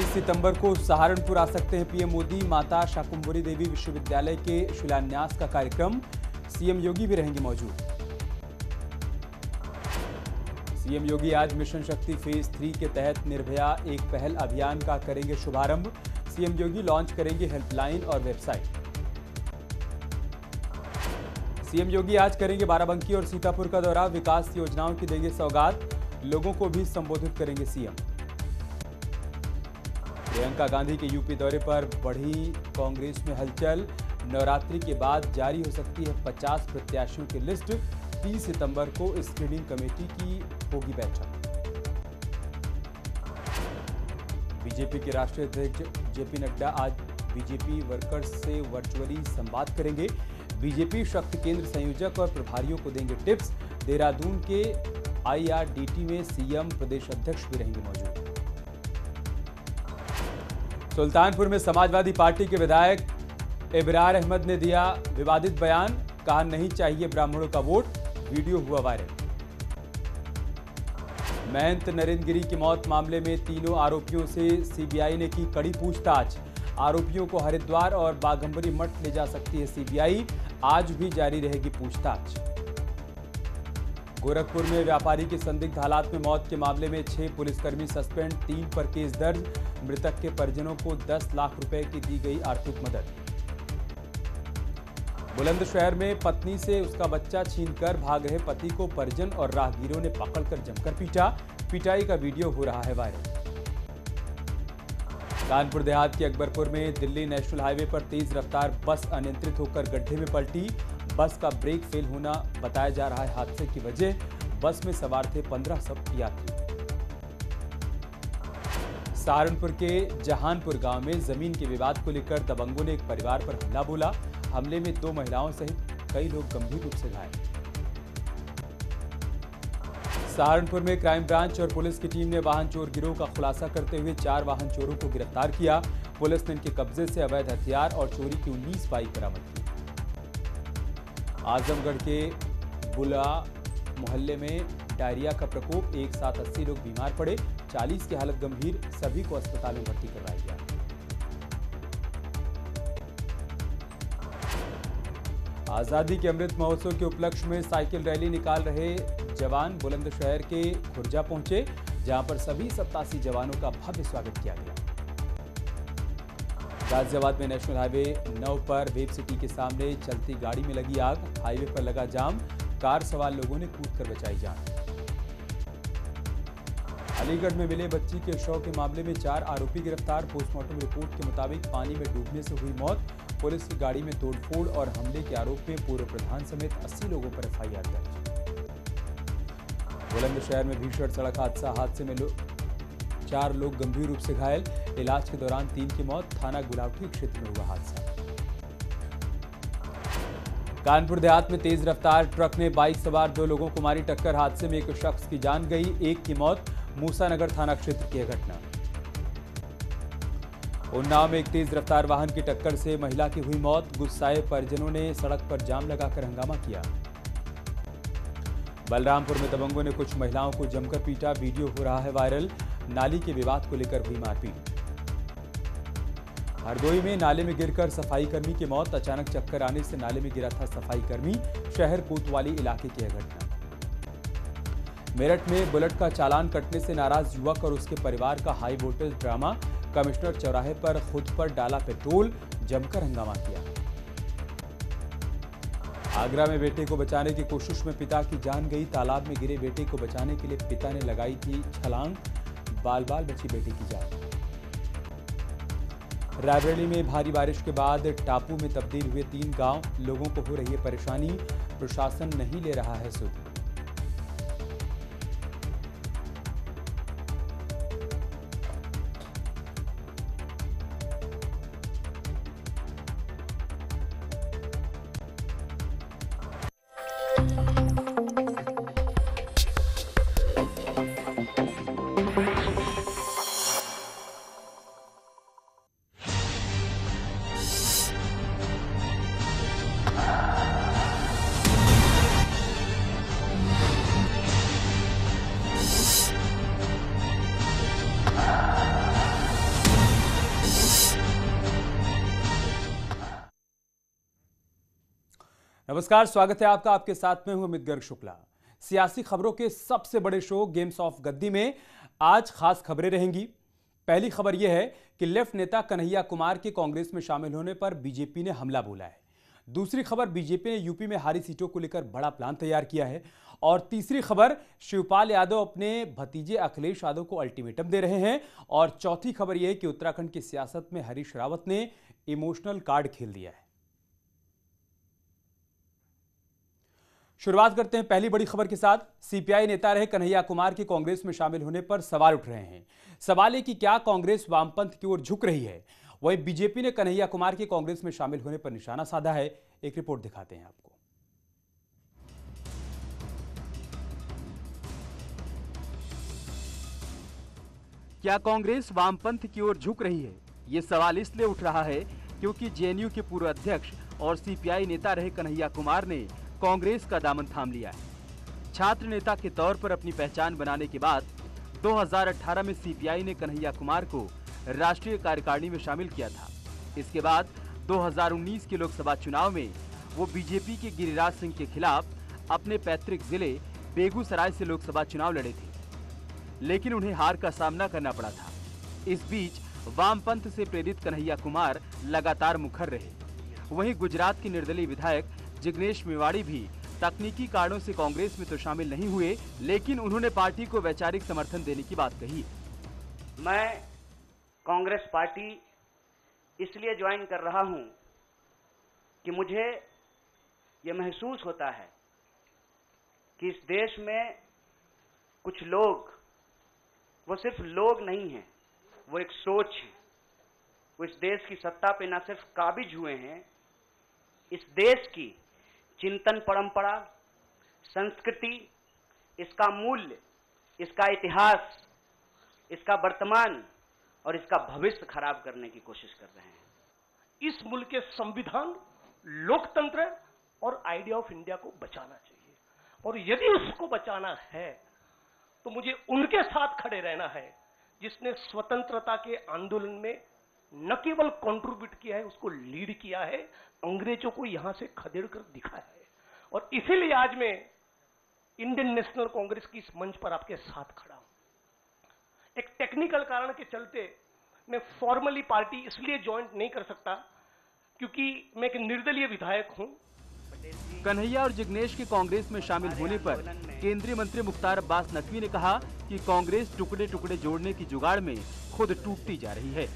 सितंबर को सहारनपुर आ सकते हैं पीएम मोदी। माता शाकुंभरी देवी विश्वविद्यालय के शिलान्यास का कार्यक्रम, सीएम योगी भी रहेंगे मौजूद। सीएम योगी आज मिशन शक्ति फेज 3 के तहत निर्भया एक पहल अभियान का करेंगे शुभारंभ। सीएम योगी लॉन्च करेंगे हेल्पलाइन और वेबसाइट। सीएम योगी आज करेंगे बाराबंकी और सीतापुर का दौरा, विकास योजनाओं की देंगे सौगात, लोगों को भी संबोधित करेंगे सीएम। प्रियंका गांधी के यूपी दौरे पर बढ़ी कांग्रेस में हलचल, नवरात्रि के बाद जारी हो सकती है 50 प्रत्याशियों की लिस्ट। 30 सितंबर को स्क्रीनिंग कमेटी की होगी बैठक। बीजेपी के राष्ट्रीय अध्यक्ष जेपी नड्डा आज बीजेपी वर्कर्स से वर्चुअली संवाद करेंगे। बीजेपी शक्ति केंद्र संयोजक और प्रभारियों को देंगे टिप्स। देहरादून के आईआरडीटी में सीएम प्रदेश अध्यक्ष भी रहेंगे मौजूद। सुल्तानपुर में समाजवादी पार्टी के विधायक इब्रार अहमद ने दिया विवादित बयान, कहा नहीं चाहिए ब्राह्मणों का वोट, वीडियो हुआ वायरल। महंत नरेंद्र गिरी की मौत मामले में तीनों आरोपियों से सीबीआई ने की कड़ी पूछताछ। आरोपियों को हरिद्वार और बाघंबरी मठ ले जा सकती है सीबीआई, आज भी जारी रहेगी पूछताछ। गोरखपुर में व्यापारी की संदिग्ध हालात में मौत के मामले में 6 पुलिसकर्मी सस्पेंड, 3 पर केस दर्ज। मृतक के परिजनों को 10 लाख रुपए की दी गई आर्थिक मदद। बुलंदशहर में पत्नी से उसका बच्चा छीनकर भाग रहे पति को परिजन और राहगीरों ने पकड़कर जमकर पीटा। पिटाई का वीडियो हो रहा है वायरल। कानपुर देहात के अकबरपुर में दिल्ली नेशनल हाईवे पर तेज रफ्तार बस अनियंत्रित होकर गड्ढे में पलटी। बस का ब्रेक फेल होना बताया जा रहा है हादसे की वजह। बस में सवार थे 15 यात्री। सहारनपुर के जहानपुर गांव में जमीन के विवाद को लेकर दबंगों ने एक परिवार पर हमला बोला। हमले में 2 महिलाओं सहित कई लोग गंभीर रूप से घायल। सहारनपुर में क्राइम ब्रांच और पुलिस की टीम ने वाहन चोर गिरोह का खुलासा करते हुए 4 वाहन चोरों को गिरफ्तार किया। पुलिस ने इनके कब्जे से अवैध हथियार और चोरी की 19 बाइक बरामद की। आजमगढ़ के बुला मोहल्ले में डायरिया का प्रकोप, एक साथ 80 लोग बीमार पड़े। 40 की हालत गंभीर, सभी को अस्पताल में भर्ती करवाया गया। आजादी के अमृत महोत्सव के उपलक्ष्य में साइकिल रैली निकाल रहे जवान बुलंदशहर के खुर्जा पहुंचे, जहां पर सभी 87 जवानों का भव्य स्वागत किया गया। गाजियाबाद में नेशनल हाईवे 9 पर वेब सिटी के सामने चलती गाड़ी में लगी आग, हाईवे पर लगा जाम, कार सवार लोगों ने कूदकर बचाई जान। अलीगढ़ में मिले बच्ची के शव के मामले में 4 आरोपी गिरफ्तार। पोस्टमार्टम रिपोर्ट के मुताबिक पानी में डूबने से हुई मौत। पुलिस की गाड़ी में तोड़फोड़ और हमले के आरोप में पूर्व प्रधान समेत 80 लोगों पर एफआईआर दर्ज। बुलंदशहर में भीषण सड़क हादसे में 4 लोग गंभीर रूप से घायल। इलाज के दौरान 3 की मौत। थाना गुलावटी क्षेत्र में हुआ हादसा। कानपुर देहात में तेज रफ्तार ट्रक ने बाइक सवार 2 लोगों को मारी टक्कर। हादसे में एक शख्स की जान गई, 1 की मौत। मूसानगर थाना क्षेत्र की घटना। उन्नाव में एक तेज रफ्तार वाहन की टक्कर से महिला की हुई मौत। गुस्साए परिजनों ने सड़क पर जाम लगाकर हंगामा किया। बलरामपुर में दबंगों ने कुछ महिलाओं को जमकर पीटा, वीडियो हो रहा है वायरल। नाली के विवाद को लेकर हुई मारपीट। हरदोई में नाले में गिरकर सफाई कर्मी की मौत। अचानक चक्कर आने से नाले में गिरा था सफाई कर्मी। शहर कोतवाली इलाके की यह घटना। मेरठ में बुलेट का चालान कटने से नाराज युवक और उसके परिवार का हाई वोल्टेज ड्रामा। कमिश्नर चौराहे पर खुद पर डाला पेट्रोल, जमकर हंगामा किया। आगरा में बेटे को बचाने की कोशिश में पिता की जान गई। तालाब में गिरे बेटे को बचाने के लिए पिता ने लगाई थी छलांग, बाल बाल बची बेटे की जान। रायबरेली में भारी बारिश के बाद टापू में तब्दील हुए 3 गांव। लोगों को हो रही है परेशानी, प्रशासन नहीं ले रहा है सुध। नमस्कार, स्वागत है आपका। आपके साथ में हूं अमित गर्ग शुक्ला। सियासी खबरों के सबसे बड़े शो गेम्स ऑफ गद्दी में आज खास खबरें रहेंगी। पहली खबर यह है कि लेफ्ट नेता कन्हैया कुमार के कांग्रेस में शामिल होने पर बीजेपी ने हमला बोला है। दूसरी खबर, बीजेपी ने यूपी में हारी सीटों को लेकर बड़ा प्लान तैयार किया है। और तीसरी खबर, शिवपाल यादव अपने भतीजे अखिलेश यादव को अल्टीमेटम दे रहे हैं। और चौथी खबर यह है कि उत्तराखंड की सियासत में हरीश रावत ने इमोशनल कार्ड खेल दिया है। शुरुआत करते हैं पहली बड़ी खबर के साथ। सीपीआई नेता रहे कन्हैया कुमार के कांग्रेस में शामिल होने पर सवाल उठ रहे हैं। सवाल है कि क्या कांग्रेस वामपंथ की ओर झुक रही है। वहीं बीजेपी ने कन्हैया कुमार के कांग्रेस में शामिल होने पर निशाना साधा है। एक रिपोर्ट दिखाते हैं आपको। क्या कांग्रेस वामपंथ की ओर झुक रही है? यह सवाल इसलिए उठ रहा है क्योंकि जेएनयू के पूर्व अध्यक्ष और सीपीआई नेता रहे कन्हैया कुमार ने कांग्रेस का दामन थाम लिया है। छात्र नेता के तौर पर अपनी पहचान बनाने के बाद 2018 में सीपीआई ने कन्हैया कुमार को राष्ट्रीय कार्यकारिणी में शामिल किया था। इसके बाद 2019 के लोकसभा चुनाव में वो बीजेपी के गिरिराज सिंह के खिलाफ अपने पैतृक जिले बेगूसराय से लोकसभा चुनाव लड़े थे, लेकिन उन्हें हार का सामना करना पड़ा था। इस बीच वामपंथ से प्रेरित कन्हैया कुमार लगातार मुखर रहे। वहीं गुजरात के निर्दलीय विधायक जिग्नेश मेवाड़ी भी तकनीकी कारणों से कांग्रेस में तो शामिल नहीं हुए, लेकिन उन्होंने पार्टी को वैचारिक समर्थन देने की बात कही। मैं कांग्रेस पार्टी इसलिए ज्वाइन कर रहा हूं कि मुझे यह महसूस होता है कि इस देश में कुछ लोग, वो सिर्फ लोग नहीं हैं, वो एक सोच है। वो इस देश की सत्ता पे न सिर्फ काबिज हुए हैं, इस देश की चिंतन परंपरा, संस्कृति, इसका मूल्य, इसका इतिहास, इसका वर्तमान और इसका भविष्य खराब करने की कोशिश कर रहे हैं। इस मुल्क के संविधान, लोकतंत्र और आइडिया ऑफ इंडिया को बचाना चाहिए, और यदि उसको बचाना है तो मुझे उनके साथ खड़े रहना है जिसने स्वतंत्रता के आंदोलन में न केवल कंट्रीब्यूट किया है, उसको लीड किया है, अंग्रेजों को यहां से खदेड़ कर दिखाया है। और इसीलिए आज मैं इंडियन नेशनल कांग्रेस की इस मंच पर आपके साथ खड़ा हूं। एक टेक्निकल कारण के चलते मैं फॉर्मली पार्टी इसलिए ज्वाइन नहीं कर सकता क्योंकि मैं एक निर्दलीय विधायक हूं। कन्हैया और जिग्नेश के कांग्रेस में शामिल होने पर केंद्रीय मंत्री मुख्तार अब्बास नकवी ने कहा कि कांग्रेस टुकड़े टुकड़े जोड़ने की जुगाड़ में खुद टूटती जा रही है।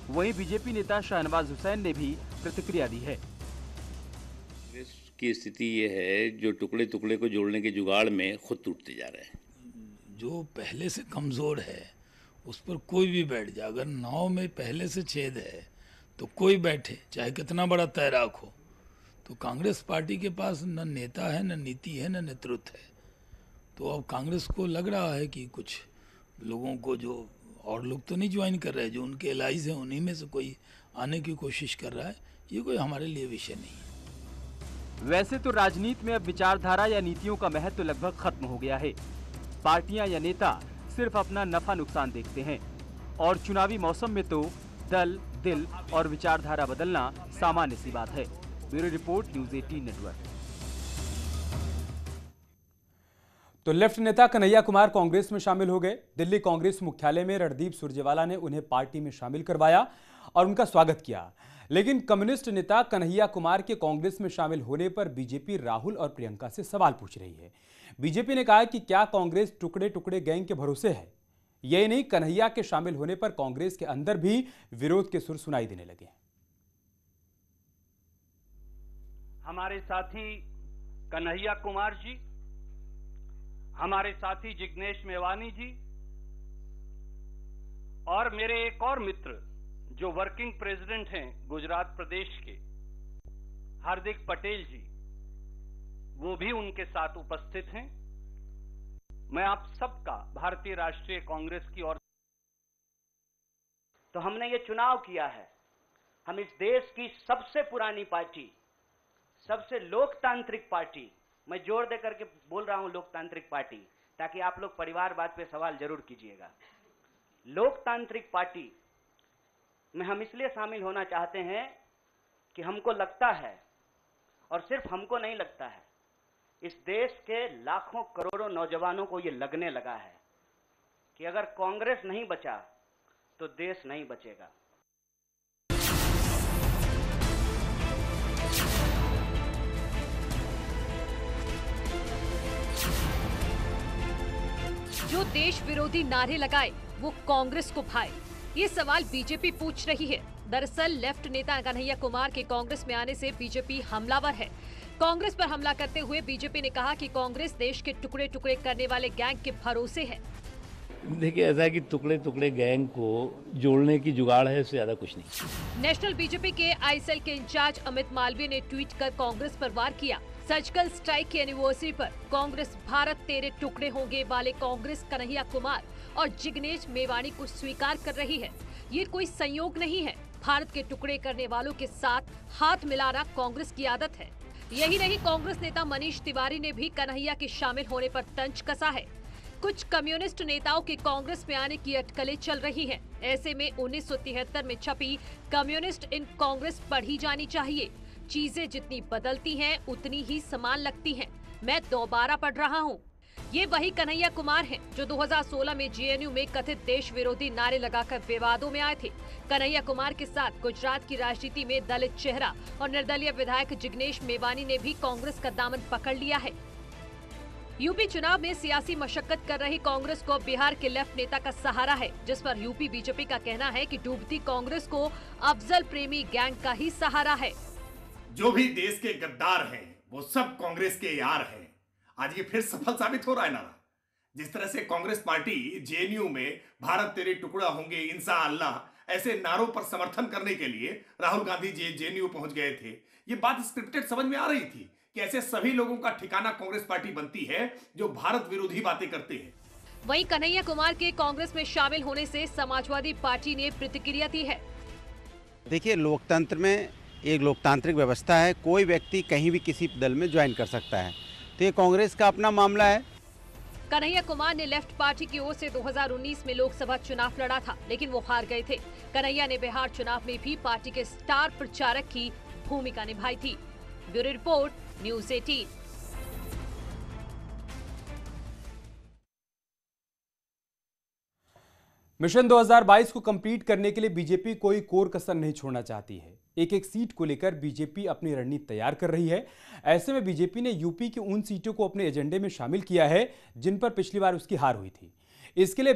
वहीं बीजेपी नेता शाहनवाज हुसैन ने भी प्रतिक्रिया दी है। कांग्रेस की स्थिति ये है, जो टुकड़े टुकड़े को जोड़ने के जुगाड़ में खुद टूटते जा रहे हैं। जो पहले से कमज़ोर है उस पर कोई भी बैठ जाए। अगर नाव में पहले से छेद है तो कोई बैठे, चाहे कितना बड़ा तैराक हो। तो कांग्रेस पार्टी के पास न नेता है, न नीति है, न नेतृत्व है। तो अब कांग्रेस को लग रहा है कि कुछ लोगों को, जो और लोग तो नहीं ज्वाइन कर रहे, जो उनके एलाइज हैं उन्हीं में से कोई आने की कोशिश कर रहा है। ये कोई हमारे लिए विषय नहीं है। वैसे तो राजनीति में अब विचारधारा या नीतियों का महत्व लगभग खत्म हो गया है। पार्टियां या नेता सिर्फ अपना नफा नुकसान देखते हैं और चुनावी मौसम में तो दल, दिल और विचारधारा बदलना सामान्य सी बात है। Bureau report, news 18 network. तो लेफ्ट नेता कन्हैया कुमार कांग्रेस में शामिल हो गए। दिल्ली कांग्रेस मुख्यालय में रणदीप सुरजेवाला ने उन्हें पार्टी में शामिल करवाया और उनका स्वागत किया। लेकिन कम्युनिस्ट नेता कन्हैया कुमार के कांग्रेस में शामिल होने पर बीजेपी राहुल और प्रियंका से सवाल पूछ रही है। बीजेपी ने कहा कि क्या कांग्रेस टुकड़े टुकड़े गैंग के भरोसे है? यही नहीं, कन्हैया के शामिल होने पर कांग्रेस के अंदर भी विरोध के सुर सुनाई देने लगे। हमारे साथी कन्हैया कुमार जी, हमारे साथी जिग्नेश मेवानी जी और मेरे एक और मित्र जो वर्किंग प्रेसिडेंट हैं गुजरात प्रदेश के, हार्दिक पटेल जी, वो भी उनके साथ उपस्थित हैं। मैं आप सबका भारतीय राष्ट्रीय कांग्रेस की ओर, तो हमने ये चुनाव किया है। हम इस देश की सबसे पुरानी पार्टी, सबसे लोकतांत्रिक पार्टी, मैं जोर दे करके बोल रहा हूं लोकतांत्रिक पार्टी, ताकि आप लोग परिवारवाद पे सवाल जरूर कीजिएगा। लोकतांत्रिक पार्टी में हम इसलिए शामिल होना चाहते हैं कि हमको लगता है और सिर्फ हमको नहीं लगता है, इस देश के लाखों करोड़ों नौजवानों को यह लगने लगा है कि अगर कांग्रेस नहीं बचा तो देश नहीं बचेगा। जो देश विरोधी नारे लगाए वो कांग्रेस को भाए, ये सवाल बीजेपी पूछ रही है। दरअसल लेफ्ट नेता कन्हैया कुमार के कांग्रेस में आने से बीजेपी हमलावर है। कांग्रेस पर हमला करते हुए बीजेपी ने कहा कि कांग्रेस देश के टुकड़े टुकड़े करने वाले गैंग के भरोसे है। देखिए, ऐसा है कि टुकड़े टुकड़े गैंग को जोड़ने की जुगाड़ है, इससे ज्यादा कुछ नहीं। नेशनल बीजेपी के आईसेल के इंचार्ज अमित मालवीय ने ट्वीट कर कांग्रेस पर वार किया। सर्जिकल स्ट्राइक की एनिवर्सरी पर कांग्रेस भारत तेरे टुकड़े होंगे वाले कांग्रेस कन्हैया कुमार और जिग्नेश मेवानी को स्वीकार कर रही है। ये कोई संयोग नहीं है। भारत के टुकड़े करने वालों के साथ हाथ मिलाना कांग्रेस की आदत है। यही नहीं, कांग्रेस नेता मनीष तिवारी ने भी कन्हैया के शामिल होने पर तंज कसा है। कुछ कम्युनिस्ट नेताओं के कांग्रेस में आने की अटकलें चल रही हैं। ऐसे में 1973 में छपी कम्युनिस्ट इन कांग्रेस पढ़ी जानी चाहिए। चीजें जितनी बदलती हैं उतनी ही समान लगती हैं। मैं दोबारा पढ़ रहा हूँ। ये वही कन्हैया कुमार हैं जो 2016 में जेएनयू में कथित देश विरोधी नारे लगाकर विवादों में आए थे। कन्हैया कुमार के साथ गुजरात की राजनीति में दलित चेहरा और निर्दलीय विधायक जिग्नेश मेवानी ने भी कांग्रेस का दामन पकड़ लिया है। यूपी चुनाव में सियासी मशक्कत कर रही कांग्रेस को बिहार के लेफ्ट नेता का सहारा है, जिस पर यूपी बीजेपी का कहना है कि डूबती कांग्रेस को अफजल प्रेमी गैंग का ही सहारा है। जो भी देश के गद्दार हैं वो सब कांग्रेस के यार हैं। आज ये फिर सफल साबित हो रहा है नारा। जिस तरह से कांग्रेस पार्टी जेएनयू में भारत तेरे टुकड़ा होंगे इंशाअल्लाह ऐसे नारों पर समर्थन करने के लिए राहुल गांधी जी जेएनयू पहुंच गए थे, ये बात स्क्रिप्टेड समझ में आ रही थी कि ऐसे सभी लोगों का ठिकाना कांग्रेस पार्टी बनती है जो भारत विरोधी बातें करते हैं। वहीं कन्हैया कुमार के कांग्रेस में शामिल होने से समाजवादी पार्टी ने प्रतिक्रिया दी है। देखिए, लोकतंत्र में एक लोकतांत्रिक व्यवस्था है, कोई व्यक्ति कहीं भी किसी दल में ज्वाइन कर सकता है, तो ये कांग्रेस का अपना मामला है। कन्हैया कुमार ने लेफ्ट पार्टी की ओर से 2019 में लोकसभा चुनाव लड़ा था, लेकिन वो हार गए थे। कन्हैया ने बिहार चुनाव में भी पार्टी के स्टार प्रचारक की भूमिका निभाई थी। Bureau report, news 18। मिशन 2022 को कंप्लीट करने के लिए बीजेपी कोई कोर कसर नहीं छोड़ना चाहती है। एक एक सीट को लेकर बीजेपी अपनी रणनीति तैयार कर रही है। ऐसे में बीजेपी ने यूपी की उन सीटों को अपने एजेंडे में शामिल किया है जिन पर पिछली बार उसकी हार हुई थी। इसके लिए